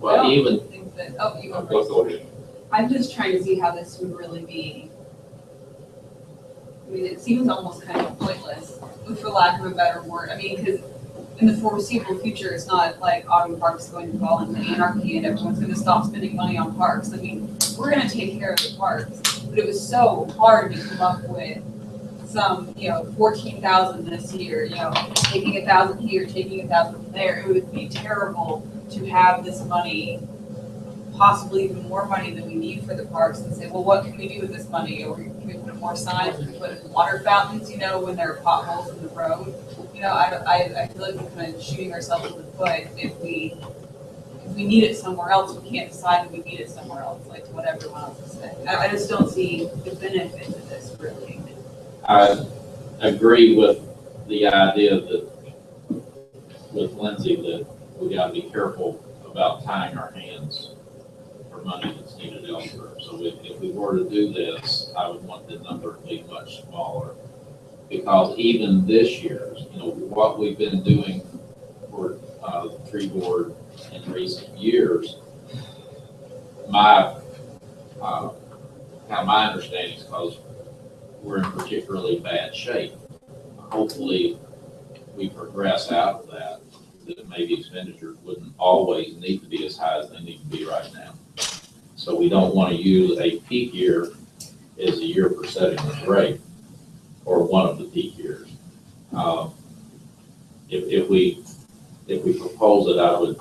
Well, even, think that, oh, you go go first. go ahead. I'm just trying to see how this would really be. It seems almost kind of pointless, for lack of a better word. Because in the foreseeable future, it's not like Autumn Park's going to fall into anarchy and everyone's going to stop spending money on parks. We're going to take care of the parks, but it was so hard to come up with some, 14,000 this year, taking 1,000 here, taking 1,000 there. It would be terrible to have this money, possibly even more money than we need for the parks, and say, well, what can we do with this money? Or can we put more signs, can we put in water fountains, when there are potholes in the road? I feel like we're kind of shooting ourselves in the foot if we need it somewhere else, we can't decide that we need it somewhere else, like what everyone else is saying. I just don't see the benefit of this really. I agree with the idea that, with Lindsay, that we gotta be careful about tying our hands for money that's needed elsewhere. So if we were to do this, I would want the number to be much smaller. Because even this year's, what we've been doing for the tree board in recent years, my understanding is because we're in particularly bad shape. Hopefully, we progress out of that maybe expenditures wouldn't always need to be as high as they need to be right now. So we don't want to use a peak year as a year for setting the rate, or one of the peak years. If we propose it, I would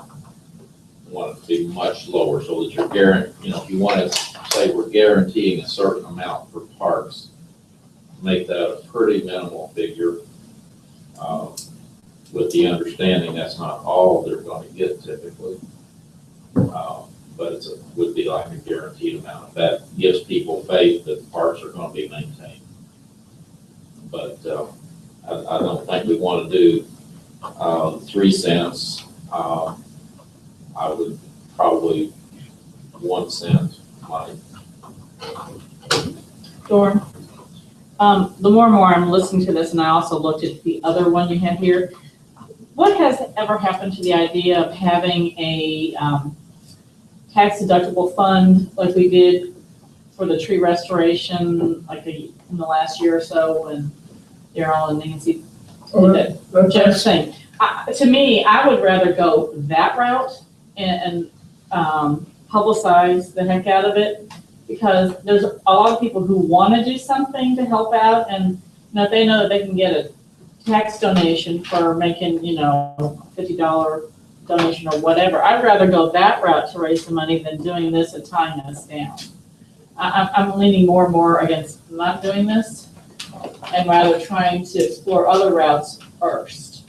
want it to be much lower so that you're if you want to say we're guaranteeing a certain amount for parks, make that a pretty minimal figure, with the understanding that's not all they're going to get typically. But would be like a guaranteed amount. That gives people faith that the parks are going to be maintained. But I don't think we want to do 3 cents. I would probably 1 cent money. Dorn, The more and more I'm listening to this, and I also looked at the other one you had here, what has ever happened to the idea of having a tax deductible fund like we did for the tree restoration, like in the last year or so when Daryl and Nancy did that? Just saying, to me, I would rather go that route and publicize the heck out of it, because there's a lot of people who want to do something to help out, and if they know that they can get a tax donation for making, $50 donation or whatever. I'd rather go that route to raise the money than doing this and tying us down. I'm leaning more and more against not doing this and rather trying to explore other routes first.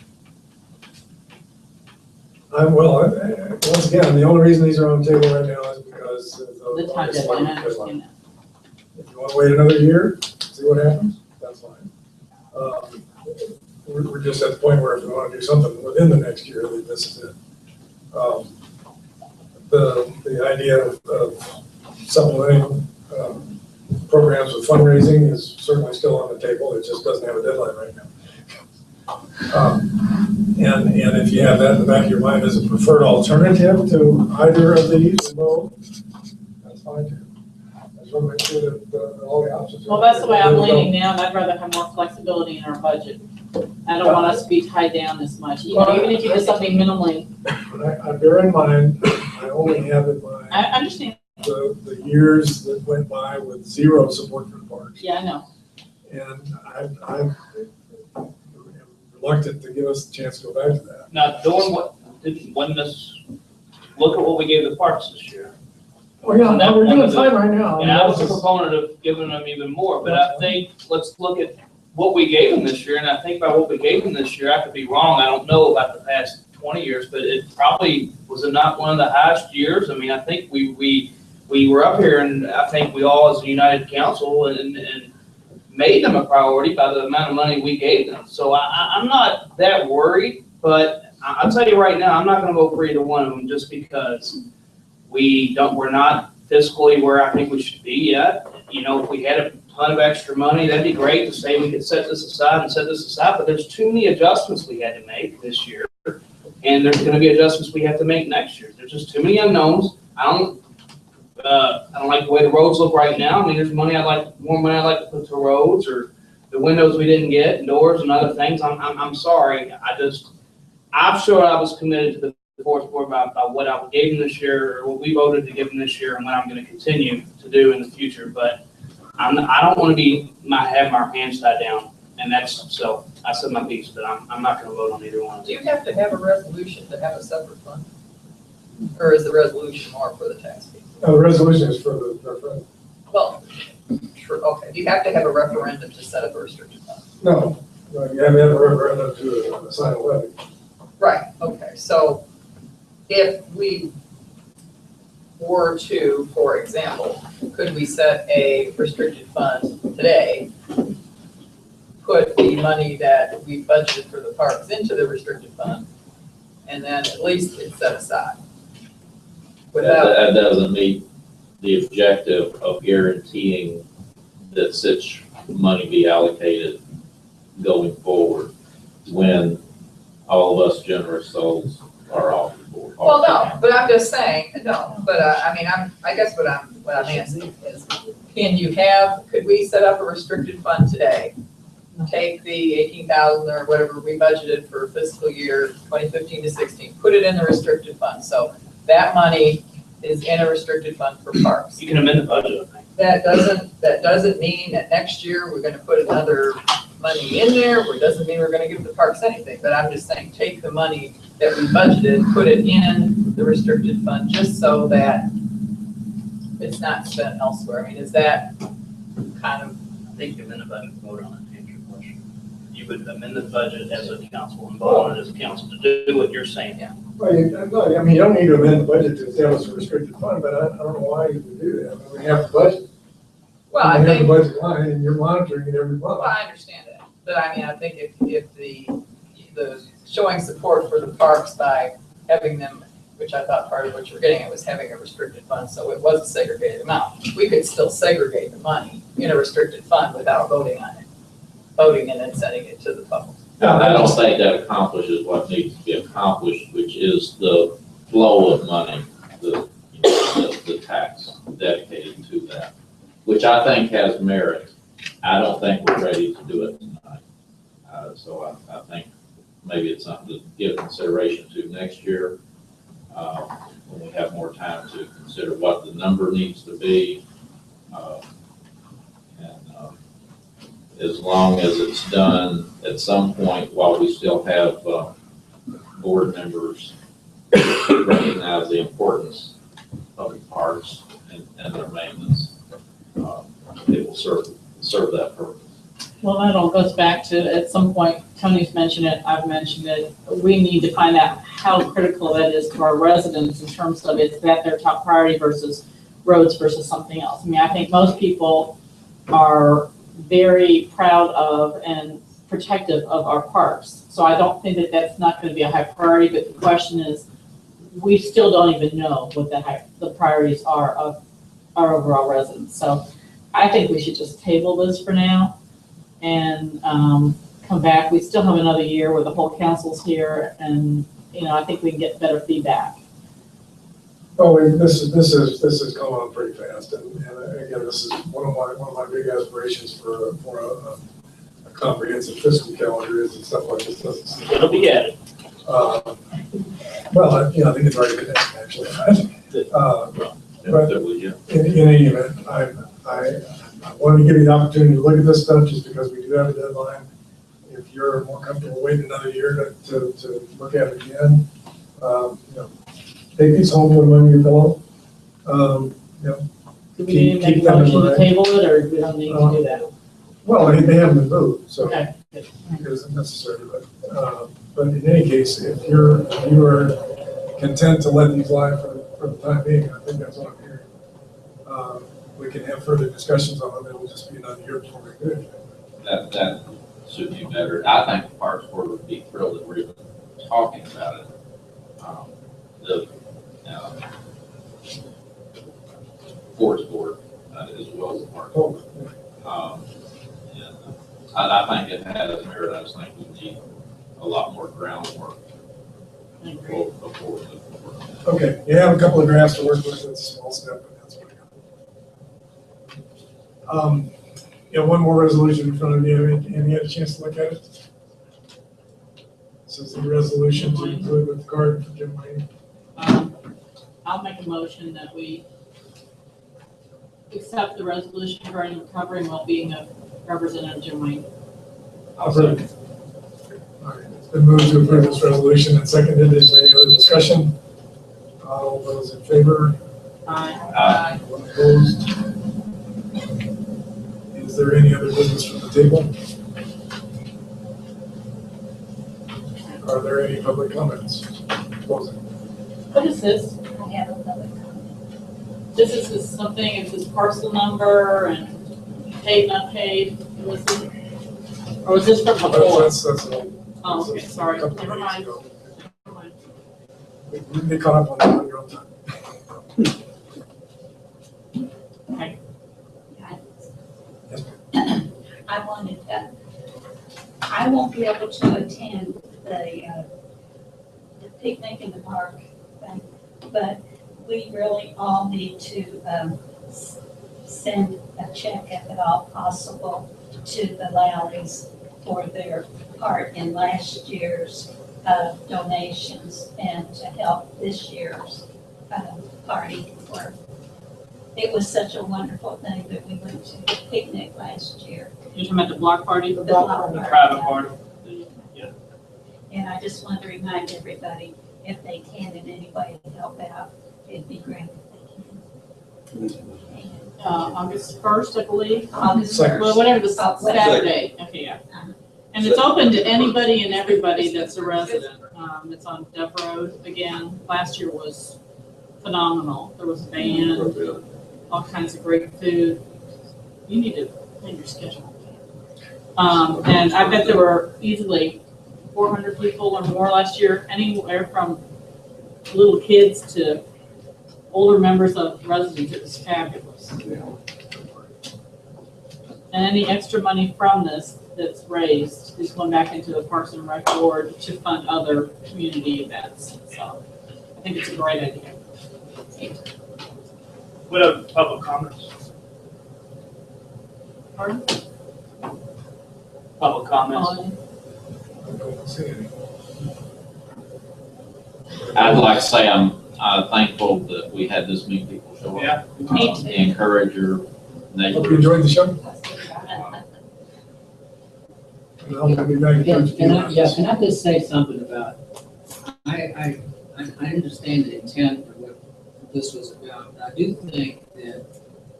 Once again, the only reason these are on the table right now is because of The time deadline, I understand that. If you want to wait another year, see what happens, that's fine. We're just at the point where if we want to do something within the next year, then this is it. The idea of supplementing programs with fundraising is certainly still on the table. It just doesn't have a deadline right now. And if you have that in the back of your mind as a preferred alternative to either of these, that's fine too. I just want to make sure that all the options are. Well, that's the way I'm leaning now, and I'd rather have more flexibility in our budget. I don't want us to be tied down as much, even if you do something minimally. I bear in mind, I only have in mind I understand. the years that went by with zero support for the parks. Yeah, I know. And I'm reluctant to give us the chance to go back to that. Now, wasn't this, look at what we gave the parks this year. Oh, yeah, That we're one doing was fine right now. And I was a proponent of giving them even more, but I think, let's look at what we gave them this year, and I think by what we gave them this year, I could be wrong, I don't know about the past 20 years, but it probably, was it not one of the highest years? I mean, I think we were up here, and I think we all as a united council and made them a priority by the amount of money we gave them. So I'm not that worried, but I'll tell you right now, I'm not gonna vote for either one of them just because we're not fiscally where I think we should be yet. If we had a ton of extra money, that'd be great to say we could set this aside, but there's too many adjustments we had to make this year. And there's gonna be adjustments we have to make next year. There's just too many unknowns. I don't like the way the roads look right now. I mean, there's more money I'd like to put to roads, or the windows we didn't get, and doors and other things. I'm sorry. I'm sure I was committed to the fourth board about what I gave them this year, or what we voted to give them this year, and what I'm gonna continue to do in the future. But I don't want to have our hands tied down, and so I said my piece, but I'm not going to vote on either one of Do them. you have to have a resolution to have a separate fund? Or is the resolution more for the tax fee? No, the resolution is for the referendum. Well, sure, okay. Do you have to have a referendum to set up a restricted fund? No, you have to have a referendum to assign a levy. Right, okay. So if we were to, for example, could we set a restricted fund today, put the money that we budgeted for the parks into the restricted fund, and then at least it's set aside? That doesn't meet the objective of guaranteeing that such money be allocated going forward when all of us generous souls are off the board. Well, no, but I'm just saying, no, but I guess what I'm asking is, could we set up a restricted fund today? Take the 18,000 or whatever we budgeted for fiscal year 2015 to 16, put it in the restricted fund. So that money is in a restricted fund for parks. You can amend the budget, I think. That doesn't mean that next year we're gonna put another money in there, or it doesn't mean we're gonna give the parks anything, but I'm just saying, take the money that we budgeted, put it in the restricted fund, just so that it's not spent elsewhere. I mean, is that kind of, I think you amend the budget and vote on it, to answer your question. You would amend the budget as a council and vote on it as a council to do what you're saying. Yeah. Well, you don't need to amend the budget to establish a restricted fund, but I don't know why you would do that. I mean, we have the budget. well, I We have the think, budget line, and you're monitoring it every month. well, I understand that, but I mean, I think if the showing support for the parks by having them, which I thought part of what you were getting at was having a restricted fund, so it was a segregated amount. We could still segregate the money in a restricted fund without voting on it. voting and then sending it to the public. I don't think that accomplishes what needs to be accomplished, which is the flow of money, the tax dedicated to that, which I think has merit. I don't think we're ready to do it tonight. So I think maybe it's something to give consideration to next year, when we have more time to consider what the number needs to be. As long as it's done at some point while we still have board members recognize the importance of the parks and their maintenance, it will serve that purpose. Well, that all goes back to, at some point, Tony's mentioned it, I've mentioned it, we need to find out how critical that is to our residents in terms of is that their top priority versus roads versus something else. I mean, I think most people are very proud of and protective of our parks. So I don't think that that's not going to be a high priority, but the question is, we still don't even know what the priorities are of our overall residents. So I think we should just table this for now and come back. We still have another year where the whole council's here, and I think we can get better feedback. Oh, this has come on pretty fast, and again, this is one of my big aspirations for a comprehensive fiscal calendar is that stuff like this doesn't. It'll be added. Well, I think it's already been added, actually. But Yeah. in any event, I wanted to give you the opportunity to look at this stuff just because we do have a deadline. If you're more comfortable waiting another year to look at it again, take these home, put them under your pillow. Do we need to make Keep a that in motion to mind. table it, or we don't need to do that? Well, they haven't been moved, so Okay. it isn't necessary, but in any case, if you are content to let these lie for the time being, I think that's what I'm hearing. We can have further discussions on them, it'll just be another year before we do anything. That should be better. I think the Parks Board would be thrilled that we're even talking about it. The Forest Board, as well as the Parks Board. And I think it has merit. I just think we need a lot more groundwork I agree. before we move forward. Okay, you have a couple of drafts to work with, it's a small step, but that's what I got. One more resolution in front of you, have you had a chance to look at it? This is the resolution to include with the garden for Jim Wayne. I'll make a motion that we accept the resolution regarding recovery and well-being of Representative Jim Wayne. Approved. All right, it's been moved to approve this resolution and seconded. Is there any other discussion? All those in favor? Aye. Anyone opposed? Is there any other business from the table? Are there any public comments? Closing. What is this? I have another comment. This is something, it's this parcel number and paid, not paid. Was this, or was this from before? That's an old. Oh, okay, sorry. a couple of Never meetings mind. ago. Never mind. We can get caught up on that on your own time. Okay. I wanted to, I won't be able to attend the picnic in the park thing, but we really all need to send a check, if at all possible, to the Lowrys for their part in last year's donations and to help this year's party. It was such a wonderful thing that we went to the picnic last year. You're talking about the block party? The block The party, private yeah. party. And I just want to remind everybody, if they can in any way help out, it'd be great if they can. August 1st, I believe. August Second. Well, whatever the Oh, Saturday. Okay, yeah. And it's open to anybody and everybody that's a resident. It's on Dove Road again. Last year was phenomenal. There was a band, all kinds of great food. You need to plan your schedule. And I bet there were easily 400 people or more last year, anywhere from little kids to older members of residents. It was fabulous. And any extra money from this that's raised is going back into the Parks and Rec Board to fund other community events. So I think it's a great idea. What other public comments? Pardon? Public comments? I don't see any. I'd like to say I'm thankful that we had this many people show up. Yeah. Me too. Encourage your Hope you neighbors. enjoyed the show. And I'll be back in touch with you. Can I just say something about, I understand the intent of what this was about, but I do think that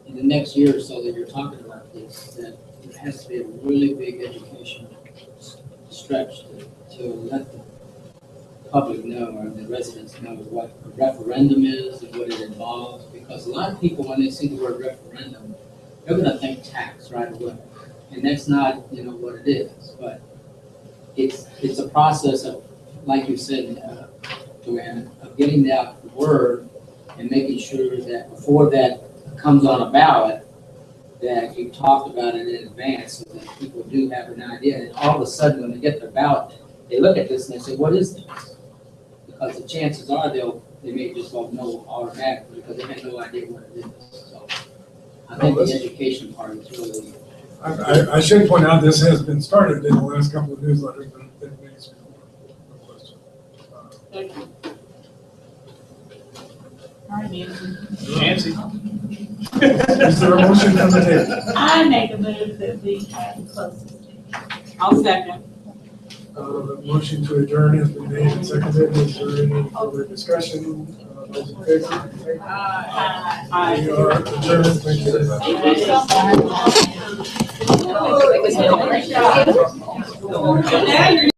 in the next year or so that you're talking about this, that it has to be a really big education stretch to let the public know, or the residents know what a referendum is and what it involves, because a lot of people, when they see the word referendum, they're gonna think tax right away. And that's not, what it is, but it's a process of, like you said, Joanne, of getting out the word and making sure that before that comes on a ballot, that you talked about it in advance so that people do have an idea. And all of a sudden, when they get their ballot, they look at this and they say, what is this? Because the chances are they may just vote no automatically because they have no idea what it is. So I think the education part is really. I should point out, this has been started in the last couple of newsletters, but it makes no question. Thank you. All right, Nancy. Nancy? Is there a motion from the table? I make a move that we have closed. I'll second. The motion to adjourn has been made and seconded. Is there any further discussion? Those in favor? Aye. We are adjourned. Thank you very much. Thank you so much. Oh, it was a great job. Now you're